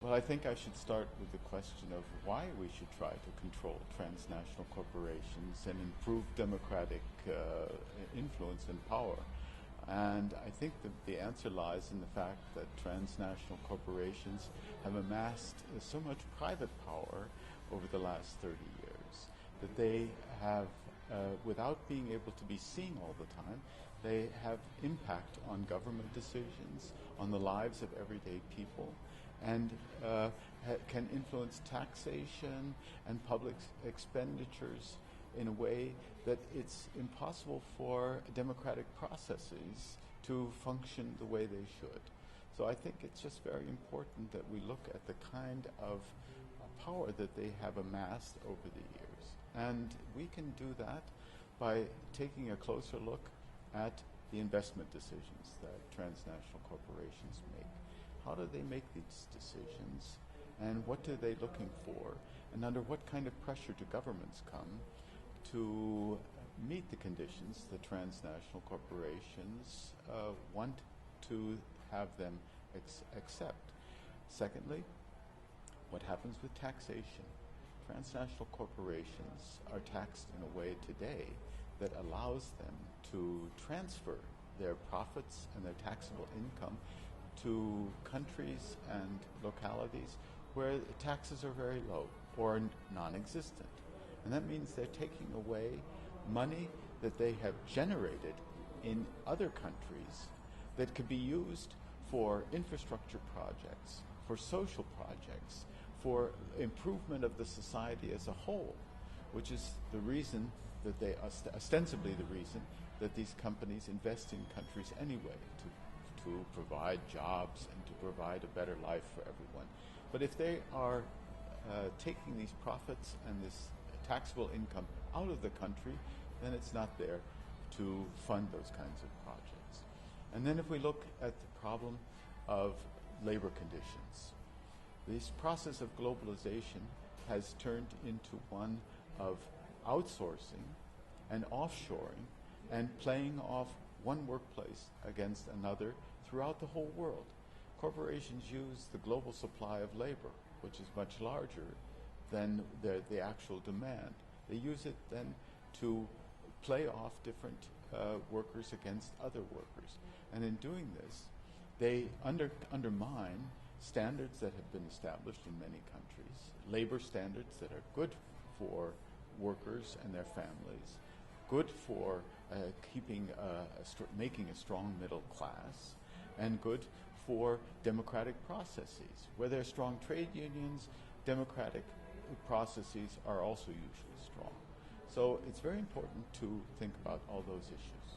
Well, I think I should start with the question of why we should try to control transnational corporations and improve democratic influence and power. And I think that the answer lies in the fact that transnational corporations have amassed so much private power over the last 30 years that they have, without being able to be seen all the time, they have impact on government decisions, on the lives of everyday people, and can influence taxation and public expenditures in a way that it's impossible for democratic processes to function the way they should. So I think it's just very important that we look at the kind of power that they have amassed over the years. And we can do that by taking a closer look at the investment decisions that transnational corporations make. How do they make these decisions, and what are they looking for, and under what kind of pressure do governments come to meet the conditions that transnational corporations want to have them accept? Secondly, what happens with taxation? Transnational corporations are taxed in a way today that allows them to transfer their profits and their taxable income to countries and localities where taxes are very low or non-existent. And that means they're taking away money that they have generated in other countries that could be used for infrastructure projects, for social projects, for improvement of the society as a whole, which is the reason that they, ostensibly the reason that these companies invest in countries anyway, to provide jobs and to provide a better life for everyone. But if they are taking these profits and this taxable income out of the country, then it's not there to fund those kinds of projects. And then if we look at the problem of labor conditions, this process of globalization has turned into one of outsourcing and offshoring and playing off one workplace against another throughout the whole world. Corporations use the global supply of labor, which is much larger than the actual demand. They use it then to play off different workers against other workers. And in doing this, they undermine standards that have been established in many countries, labor standards that are good for workers and their families, good for making a strong middle class, and good for democratic processes. Where there are strong trade unions, democratic processes are also usually strong. So it's very important to think about all those issues.